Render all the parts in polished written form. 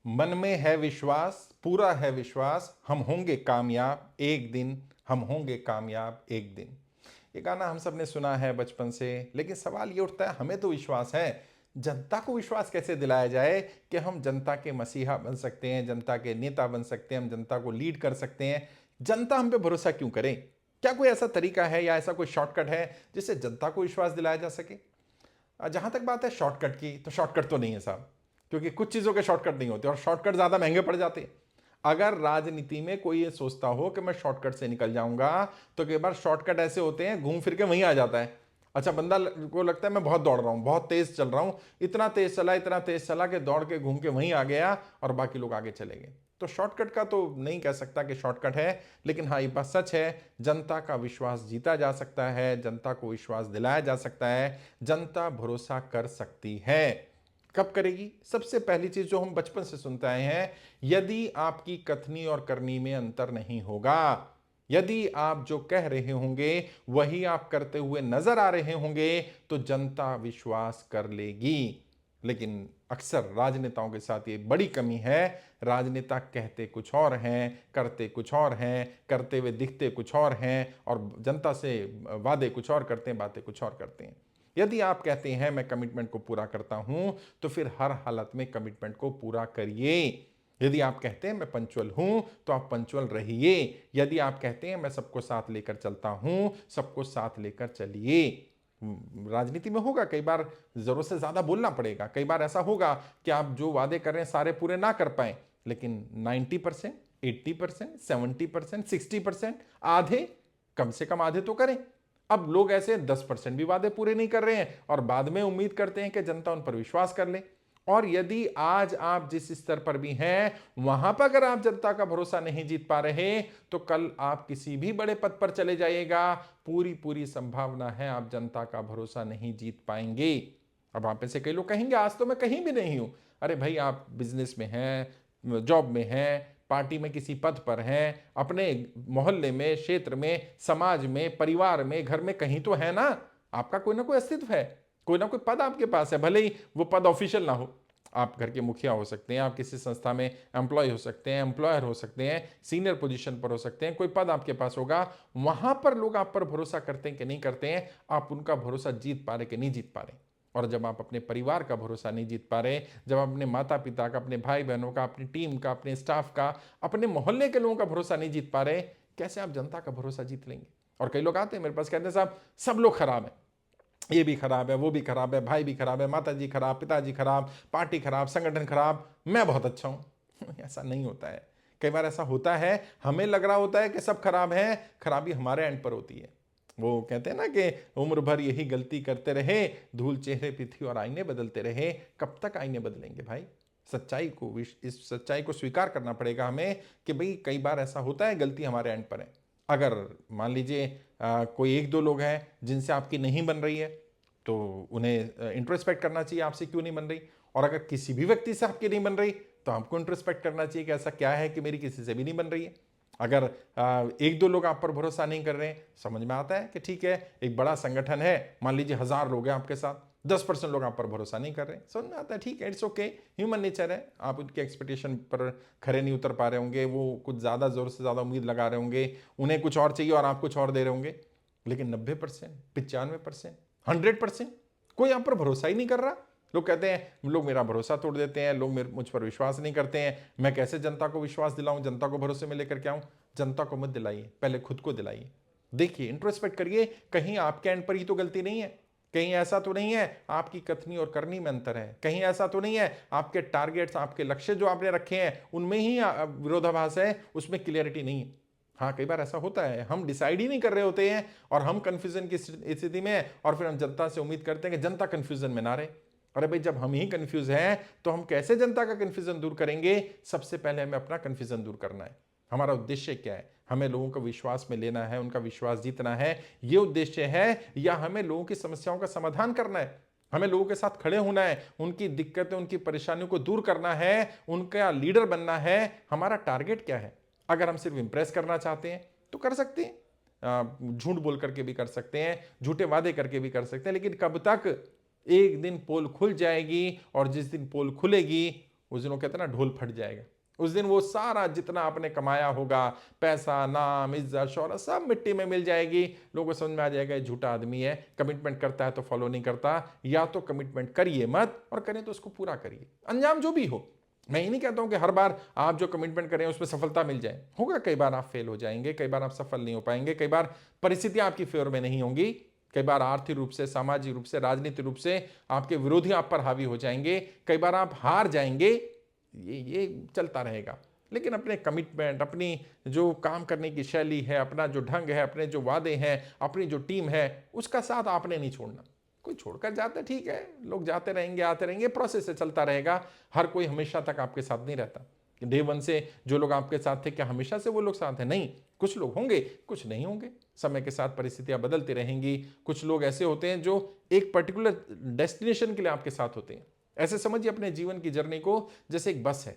मन में है विश्वास, पूरा है विश्वास, हम होंगे कामयाब एक दिन, हम होंगे कामयाब एक दिन। ये गाना हम सब ने सुना है बचपन से, लेकिन सवाल ये उठता है, हमें तो विश्वास है, जनता को विश्वास कैसे दिलाया जाए कि हम जनता के मसीहा बन सकते हैं, जनता के नेता बन सकते हैं, हम जनता को लीड कर सकते हैं। जनता हम पे भरोसा क्यों करे? क्या कोई ऐसा तरीका है या ऐसा कोई शॉर्टकट है जिससे जनता को विश्वास दिलाया जा सके? जहां तक बात है शॉर्टकट की, तो शॉर्टकट तो नहीं है साहब, क्योंकि कुछ चीजों के शॉर्टकट नहीं होते और शॉर्टकट ज्यादा महंगे पड़ जाते हैं। अगर राजनीति में कोई ये सोचता हो कि मैं शॉर्टकट से निकल जाऊंगा, तो कई बार शॉर्टकट ऐसे होते हैं घूम फिर के वहीं आ जाता है। अच्छा, बंदा को लगता है मैं बहुत दौड़ रहा हूं, बहुत तेज चल रहा हूं, इतना तेज चला कि दौड़ के घूम के वहीं आ गया और बाकी लोग आगे चले गए। तो शॉर्टकट का तो नहीं कह सकता कि शॉर्टकट है, लेकिन हाँ ये बात सच है, जनता का विश्वास जीता जा सकता है, जनता को विश्वास दिलाया जा सकता है, जनता भरोसा कर सकती है। कब करेगी? सबसे पहली चीज जो हम बचपन से सुनते आए हैं, यदि आपकी कथनी और करनी में अंतर नहीं होगा, यदि आप जो कह रहे होंगे वही आप करते हुए नजर आ रहे होंगे, तो जनता विश्वास कर लेगी। लेकिन अक्सर राजनेताओं के साथ ये बड़ी कमी है, राजनेता कहते कुछ और हैं, करते कुछ और हैं, करते हुए दिखते कुछ और हैं और जनता से वादे कुछ और करते हैं, बातें कुछ और करते हैं। यदि आप कहते हैं मैं कमिटमेंट को पूरा करता हूं, तो फिर हर हालत में कमिटमेंट को पूरा करिए। यदि आप कहते हैं मैं पंचुअल हूं, तो आप पंचुअल रहिए। यदि आप कहते हैं मैं सबको साथ लेकर चलता हूं, सबको साथ लेकर चलिए। राजनीति में होगा कई बार जरूरत से ज्यादा बोलना पड़ेगा, कई बार ऐसा होगा कि आप जो वादे कर रहे हैं सारे पूरे ना कर पाए, लेकिन 90%, 80%, 70%, 60%, आधे, कम से कम आधे तो करें। अब लोग ऐसे 10% भी वादे पूरे नहीं कर रहे हैं और बाद में उम्मीद करते हैं कि जनता उन पर विश्वास कर ले। और यदि आज आप जिस स्तर पर भी हैं वहां पर अगर आप जनता का भरोसा नहीं जीत पा रहे, तो कल आप किसी भी बड़े पद पर चले जाइएगा, पूरी पूरी संभावना है आप जनता का भरोसा नहीं जीत पाएंगे। अब आप में से कई लोग कहेंगे आज तो मैं कहीं भी नहीं हूं। अरे भाई, आप बिजनेस में हैं, जॉब में हैं, पार्टी में किसी पद पर हैं, अपने मोहल्ले में, क्षेत्र में, समाज में, परिवार में, घर में कहीं तो है ना। आपका कोई ना कोई अस्तित्व है, कोई ना कोई पद आपके पास है, भले ही वो पद ऑफिशियल ना हो। आप घर के मुखिया हो सकते हैं, आप किसी संस्था में एम्प्लॉय हो सकते हैं, एम्प्लॉयर हो सकते हैं, सीनियर पोजीशन पर हो सकते हैं, कोई पद आपके पास होगा। वहां पर लोग आप पर भरोसा करते हैं कि नहीं करते हैं, आप उनका भरोसा जीत पा रहे कि नहीं जीत पा रहे। और जब आप अपने परिवार का भरोसा नहीं जीत पा रहे, जब आप अपने माता पिता का, अपने भाई बहनों का, अपनी टीम का, अपने स्टाफ का, अपने मोहल्ले के लोगों का भरोसा नहीं जीत पा रहे, कैसे आप जनता का भरोसा जीत लेंगे? और कई लोग आते हैं मेरे पास, कहते हैं साहब सब लोग खराब हैं, ये भी खराब है, वो भी खराब है, भाई भी खराब है, माता जी खराब, पिताजी खराब, पार्टी खराब, संगठन खराब, मैं बहुत अच्छा हूं। ऐसा नहीं होता है। कई बार ऐसा होता है, हमें लग रहा होता है कि सब खराब है, खराबी हमारे एंड पर होती है। वो कहते हैं ना कि उम्र भर यही गलती करते रहे, धूल चेहरे पे थी और आईने बदलते रहे। कब तक आईने बदलेंगे भाई? सच्चाई को, इस सच्चाई को स्वीकार करना पड़ेगा हमें कि भाई कई बार ऐसा होता है, गलती हमारे एंड पर है। अगर मान लीजिए कोई एक दो लोग हैं जिनसे आपकी नहीं बन रही है, तो उन्हें इंट्रोस्पेक्ट करना चाहिए आपसे क्यों नहीं बन रही। और अगर किसी भी व्यक्ति से आपकी नहीं बन रही, तो आपको इंट्रोस्पेक्ट करना चाहिए कि ऐसा क्या है कि मेरी किसी से भी नहीं बन रही है। अगर एक दो लोग आप पर भरोसा नहीं कर रहे हैं, समझ में आता है कि ठीक है, एक बड़ा संगठन है, मान लीजिए 1000 लोग हैं आपके साथ, 10% लोग आप पर भरोसा नहीं कर रहे, समझ में आता है, ठीक है, इट्स ओके, ह्यूमन नेचर है। आप उनके एक्सपेक्टेशन पर खरे नहीं उतर पा रहे होंगे, वो कुछ ज़्यादा ज़ोर से ज़्यादा उम्मीद लगा रहे होंगे, उन्हें कुछ और चाहिए और आप कुछ और दे रहे होंगे। लेकिन 90%, 95%, 100% कोई आप पर भरोसा ही नहीं कर रहा। लोग कहते हैं लोग मेरा भरोसा तोड़ देते हैं, लोग मुझ पर विश्वास नहीं करते हैं, मैं कैसे जनता को विश्वास दिलाऊं, जनता को भरोसे में लेकर के आऊं। जनता को मत दिलाइए, पहले खुद को दिलाइए। देखिए, इंट्रोस्पेक्ट करिए, कहीं आपके एंड पर ही तो गलती नहीं है, कहीं ऐसा तो नहीं है आपकी कथनी और करनी में अंतर है, कहीं ऐसा तो नहीं है आपके टारगेट्स, आपके लक्ष्य जो आपने रखे हैं उनमें ही विरोधाभास है, उसमें क्लियरिटी नहीं है। हाँ, कई बार ऐसा होता है, हम डिसाइड ही नहीं कर रहे होते हैं और हम कंफ्यूजन की स्थिति में हैं और फिर हम जनता से उम्मीद करते हैं कि जनता कंफ्यूजन में ना रहे। अरे भाई, जब हम ही कंफ्यूज हैं तो हम कैसे जनता का कंफ्यूजन दूर करेंगे? सबसे पहले हमें अपना कंफ्यूजन दूर करना है। हमारा उद्देश्य क्या है? हमें लोगों को विश्वास में लेना है, उनका विश्वास जीतना है, ये उद्देश्य है, या हमें लोगों की समस्याओं का समाधान करना है? हमें लोगों के साथ खड़े होना है, उनकी दिक्कतें, उनकी परेशानियों को दूर करना है, उनका लीडर बनना है। हमारा टारगेट क्या है? अगर हम सिर्फ इंप्रेस करना चाहते हैं तो कर सकते हैं, झूठ बोल करके भी कर सकते हैं, झूठे वादे करके भी कर सकते हैं, लेकिन कब तक? एक दिन पोल खुल जाएगी और जिस दिन पोल खुलेगी उस दिन वो कहते हैं ना, ढोल फट जाएगा। उस दिन वो सारा जितना आपने कमाया होगा, पैसा, नाम, इज्जत, शौहरत, सब मिट्टी में मिल जाएगी। लोगों को समझ में आ जाएगा ये झूठा आदमी है, कमिटमेंट करता है तो फॉलो नहीं करता। या तो कमिटमेंट करिए मत, और करें तो उसको पूरा करिए, अंजाम जो भी हो। मैं ये नहीं कहता हूं कि हर बार आप जो कमिटमेंट करें उसमें सफलता मिल जाए, होगा कई बार आप फेल हो जाएंगे, कई बार आप सफल नहीं हो पाएंगे, कई बार परिस्थितियां आपकी फेवर में नहीं होंगी, कई बार आर्थिक रूप से, सामाजिक रूप से, राजनीतिक रूप से आपके विरोधी आप पर हावी हो जाएंगे, कई बार आप हार जाएंगे। ये चलता रहेगा। लेकिन अपने कमिटमेंट, अपनी जो काम करने की शैली है, अपना जो ढंग है, अपने जो वादे हैं, अपनी जो टीम है, उसका साथ आपने नहीं छोड़ना। कोई छोड़कर जाता है, ठीक है, लोग जाते रहेंगे, आते रहेंगे, प्रोसेस से चलता रहेगा। हर कोई हमेशा तक आपके साथ नहीं रहता। डे वन से जो लोग आपके साथ थे, क्या हमेशा से वो लोग साथ हैं? नहीं, कुछ लोग होंगे, कुछ नहीं होंगे। समय के साथ परिस्थितियां बदलती रहेंगी। कुछ लोग ऐसे होते हैं जो एक पर्टिकुलर डेस्टिनेशन के लिए आपके साथ होते हैं। ऐसे समझिए अपने जीवन की जर्नी को जैसे एक बस है।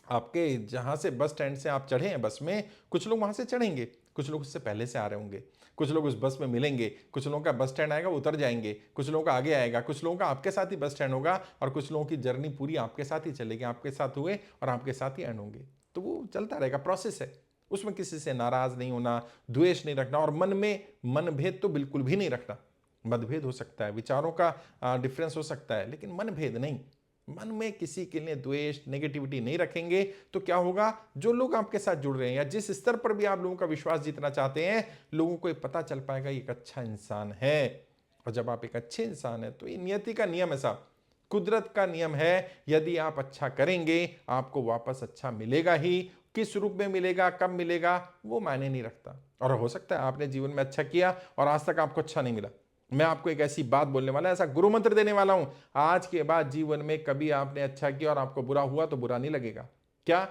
आपके जहां से बस स्टैंड से आप चढ़े हैं बस में, कुछ लोग वहां से चढ़ेंगे, कुछ लोग उससे पहले से आ रहे होंगे, कुछ लोग उस बस में मिलेंगे, कुछ लोगों का बस स्टैंड आएगा वो उतर जाएंगे, कुछ लोगों का आगे आएगा, कुछ लोगों का आपके साथ ही बस स्टैंड होगा, और कुछ लोगों की जर्नी पूरी आपके साथ ही चलेगी, आपके साथ हुए और आपके साथ ही एंड होंगे। तो वो चलता रहेगा, प्रोसेस है। उसमें किसी से नाराज नहीं होना, द्वेष नहीं रखना, और मन में मनभेद तो बिल्कुल भी नहीं रखना। मतभेद हो सकता है, विचारों का डिफरेंस हो सकता है, लेकिन मनभेद नहीं। मन में किसी के लिए द्वेष, नेगेटिविटी नहीं रखेंगे तो क्या होगा, जो लोग आपके साथ जुड़ रहे हैं या जिस स्तर पर भी आप लोगों का विश्वास जीतना चाहते हैं, लोगों को ये पता चल पाएगा ये एक अच्छा इंसान है। और जब आप एक अच्छे इंसान है तो ये नियति का नियम है साहब, कुदरत का नियम है। यदि आप अच्छा करेंगे आपको वापस अच्छा मिलेगा ही। किस रूप में मिलेगा, कब मिलेगा, वो मायने नहीं रखता। और हो सकता है आपने जीवन में अच्छा किया और आज तक आपको अच्छा नहीं मिला। मैं आपको एक ऐसी बात बोलने वाला, ऐसा गुरु मंत्र देने वाला हूं, आज के बाद जीवन में कभी आपने अच्छा किया और आपको बुरा हुआ तो बुरा नहीं लगेगा। क्या?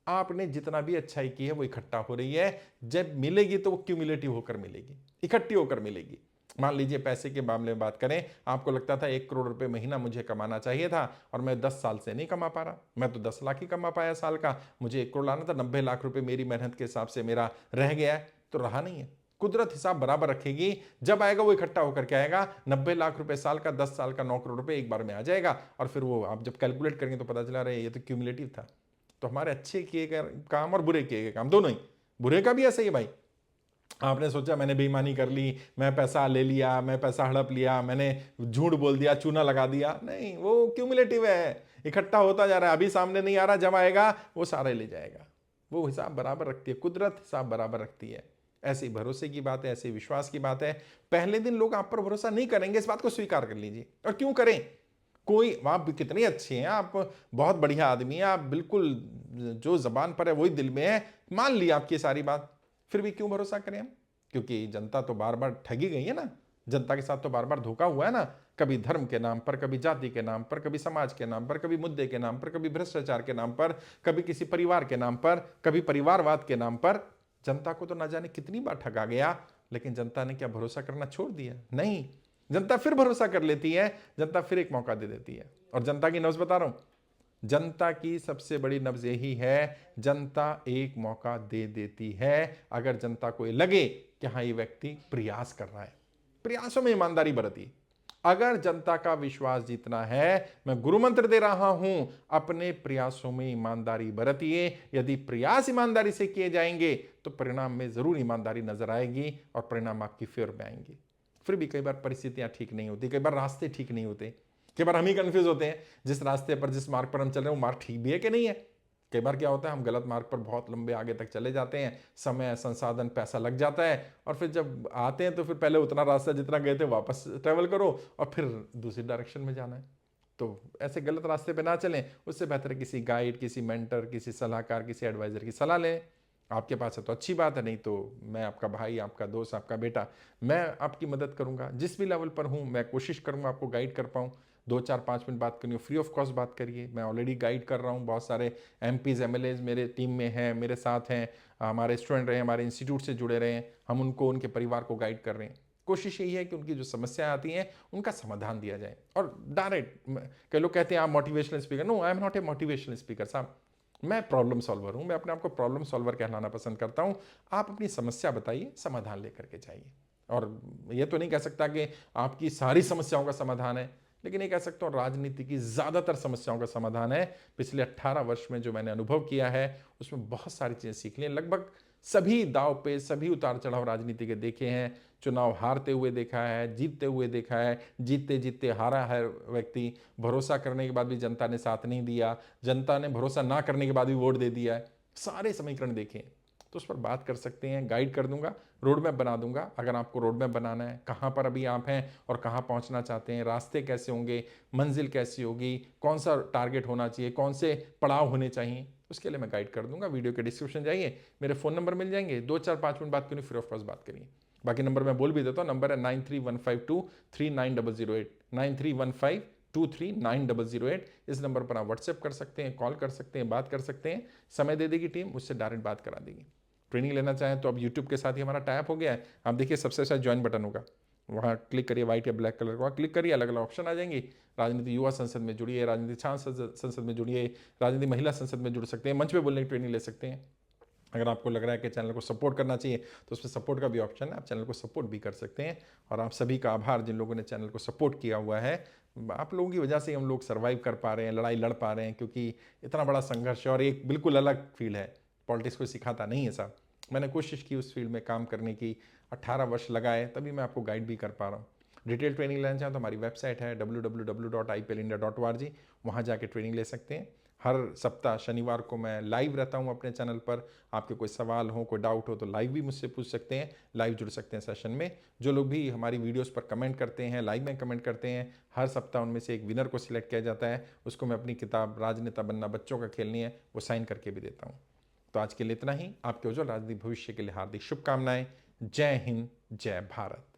आपने जितना भी अच्छाई की है वो इकट्ठा हो रही है, जब मिलेगी तो वो क्यूमुलेटिव होकर मिलेगी, इकट्ठी होकर मिलेगी। मान लीजिए पैसे के मामले में बात करें, आपको लगता था 1 करोड़ रुपए महीना मुझे कमाना चाहिए था और मैं 10 साल से नहीं कमा पा रहा, मैं तो 10 लाख ही कमा पाया साल का, मुझे 1 करोड़ लाना था, 90 लाख रुपए मेरी मेहनत के हिसाब से मेरा रह गया है। तो रहा नहीं है। कुदरत हिसाब बराबर रखेगी, जब आएगा वो इकट्ठा होकर के आएगा। 90 लाख रुपए साल का, 10 साल का 9 करोड़ रुपए एक बार में आ जाएगा, और फिर वो आप जब कैलकुलेट करेंगे तो पता चला रहे ये तो क्यूमुलेटिव था। तो हमारे अच्छे किए गए काम और बुरे किए गए काम दोनों ही, बुरे का भी ऐसा ही भाई। आपने सोचा मैंने बेईमानी कर ली, मैं पैसा ले लिया, मैं पैसा हड़प लिया, मैंने झूठ बोल दिया, चूना लगा दिया, नहीं, वो क्यूमुलेटिव है, इकट्ठा होता जा रहा है। अभी सामने नहीं आ रहा, जब आएगा वो सारे ले जाएगा। वो हिसाब बराबर रखती है, कुदरत हिसाब बराबर रखती है। ऐसे भरोसे की बात है, ऐसे विश्वास की बात है। पहले दिन लोग आप पर भरोसा नहीं करेंगे, इस बात को स्वीकार कर लीजिए। और क्यों करें? कोई, आप कितने अच्छे हैं, आप बहुत बढ़िया आदमी हैं, आप बिल्कुल जो जबान पर है वही दिल में है, मान लिया आपकी सारी बात, फिर भी क्यों भरोसा करें हम? क्योंकि जनता तो बार बार ठगी गई है ना, जनता के साथ तो बार बार धोखा हुआ है ना। कभी धर्म के नाम पर, कभी जाति के नाम पर, कभी समाज के नाम पर, कभी मुद्दे के नाम पर, कभी भ्रष्टाचार के नाम पर, कभी किसी परिवार के नाम पर, कभी परिवारवाद के नाम पर। जनता को तो ना जाने कितनी बार ठगा गया, लेकिन जनता ने क्या भरोसा करना छोड़ दिया? नहीं, जनता फिर भरोसा कर लेती है, जनता फिर एक मौका दे देती है। और जनता की नब्ज बता रहा हूं, जनता की सबसे बड़ी नब्ज यही है, जनता एक मौका दे देती है अगर जनता को ये लगे कि हाँ ये व्यक्ति प्रयास कर रहा है, प्रयासों में ईमानदारी बरती। अगर जनता का विश्वास जीतना है, मैं गुरु मंत्र दे रहा हूं, अपने प्रयासों में ईमानदारी बरतिए। यदि प्रयास ईमानदारी से किए जाएंगे तो परिणाम में जरूर ईमानदारी नजर आएगी और परिणाम आपकी फेवर में आएंगे। फिर भी कई बार परिस्थितियां ठीक नहीं होती, कई बार रास्ते ठीक नहीं होते, कई बार हम ही कंफ्यूज होते हैं जिस रास्ते पर, जिस मार्ग पर हम चल रहे हैं वो मार्ग ठीक भी है कि नहीं है। कई बार क्या होता है, हम गलत मार्ग पर बहुत लंबे आगे तक चले जाते हैं, समय, संसाधन, पैसा लग जाता है, और फिर जब आते हैं तो फिर पहले उतना रास्ता जितना गए थे वापस ट्रेवल करो और फिर दूसरी डायरेक्शन में जाना है। तो ऐसे गलत रास्ते पे ना चलें, उससे बेहतर है किसी गाइड, किसी मेंटर, किसी सलाहकार, किसी एडवाइजर की सलाह लें। आपके पास है तो अच्छी बात है, नहीं तो मैं आपका भाई, आपका दोस्त, आपका बेटा, मैं आपकी मदद करूंगा। जिस भी लेवल पर हूं मैं कोशिश करूंगा आपको गाइड कर पाऊँ। 2 4 5 मिनट बात करनी हो, फ्री ऑफ कॉस्ट बात करिए। मैं ऑलरेडी गाइड कर रहा हूँ, बहुत सारे एमपीज, एमएलएज मेरे टीम में हैं, मेरे साथ हैं, हमारे स्टूडेंट रहे, हमारे इंस्टीट्यूट से जुड़े रहे हैं, हम उनको, उनके परिवार को गाइड कर रहे हैं। कोशिश यही है कि उनकी जो समस्याएं आती हैं उनका समाधान दिया जाए। और डायरेक्ट, कई लोग कहते हैं आप motivational speaker, no, I am not a motivational speaker साहब, मैं प्रॉब्लम सॉल्वर हूं। मैं अपने आप को प्रॉब्लम सॉल्वर कहलाना पसंद करता हूं। आप अपनी समस्या बताइए, समाधान लेकर के जाइए। और यह तो नहीं कह सकता कि आपकी सारी समस्याओं का समाधान है, लेकिन ये कह सकता हूँ राजनीति की ज़्यादातर समस्याओं का समाधान है। पिछले 18 वर्ष में जो मैंने अनुभव किया है उसमें बहुत सारी चीज़ें सीख ली हैं। लगभग सभी दाव पे, सभी उतार चढ़ाव राजनीति के देखे हैं। चुनाव हारते हुए देखा है, जीतते हुए देखा है, जीतते जीतते हारा है व्यक्ति, भरोसा करने के बाद भी जनता ने साथ नहीं दिया, जनता ने भरोसा ना करने के बाद भी वोट दे दिया है। सारे समीकरण देखे हैं, तो उस पर बात कर सकते हैं, गाइड कर दूंगा, रोड मैप बना दूंगा। अगर आपको रोड मैप बनाना है, कहाँ पर अभी आप हैं और कहाँ पहुँचना चाहते हैं, रास्ते कैसे होंगे, मंजिल कैसी होगी, कौन सा टारगेट होना चाहिए, कौन से पड़ाव होने चाहिए, उसके लिए मैं गाइड कर दूंगा। वीडियो के डिस्क्रिप्शन जाइए, मेरे फ़ोन नंबर मिल जाएंगे, 2-4-5 मिनट बात करिए, फ्री ऑफ कॉस्ट बात करिए। बाकी नंबर मैं बोल भी देता हूँ, नंबर है 9315239008, 9315239008। इस नंबर पर आप व्हाट्सएप कर सकते हैं, कॉल कर सकते हैं, बात कर सकते हैं। समय दे देगी टीम, मुझसे डायरेक्ट बात करा देगी। ट्रेनिंग लेना चाहें तो अब यूट्यूब के साथ ही हमारा टाइप हो गया है। आप देखिए सबसे अच्छा ज्वाइन बटन होगा, वहाँ क्लिक करिए, व्हाइट या ब्लैक कलर का क्लिक करिए, अलग अलग ऑप्शन आ जाएंगी। राजनीति युवा संसद में जुड़िए, राजनीति छात्र संसद में जुड़िए, राजनीति महिला संसद में जुड़ सकते हैं, मंच पे बोलने की ट्रेनिंग ले सकते हैं। अगर आपको लग रहा है कि चैनल को सपोर्ट करना चाहिए तो उसमें सपोर्ट का भी ऑप्शन है, आप चैनल को सपोर्ट भी कर सकते हैं। और आप सभी का आभार जिन लोगों ने चैनल को सपोर्ट किया हुआ है। आप लोगों की वजह से हम लोग सर्वाइव कर पा रहे हैं, लड़ाई लड़ पा रहे हैं, क्योंकि इतना बड़ा संघर्ष है और एक बिल्कुल अलग फील्ड है। पॉलिटिक्स कोई सिखाता नहीं है साहब। मैंने कोशिश की उस फील्ड में काम करने की, 18 वर्ष लगाए, तभी मैं आपको गाइड भी कर पा रहा हूँ। डिटेल ट्रेनिंग लेना चाहें तो हमारी वेबसाइट है www.iplindia.org, वहाँ जाके ट्रेनिंग ले सकते हैं। हर सप्ताह शनिवार को मैं लाइव रहता हूँ अपने चैनल पर। आपके कोई सवाल हो, कोई डाउट हो तो लाइव भी मुझसे पूछ सकते हैं, लाइव जुड़ सकते हैं सेशन में। जो लोग भी हमारी वीडियोस पर कमेंट करते हैं, लाइव में कमेंट करते हैं, हर सप्ताह उनमें से एक विनर को सिलेक्ट किया जाता है। उसको मैं अपनी किताब राजनेता बनना बच्चों का खेल नहीं है वो साइन करके भी देता हूँ। तो आज के लिए इतना ही। आपके उज्जवल राजनीतिक भविष्य के लिए हार्दिक शुभकामनाएं। जय हिंद, जय भारत।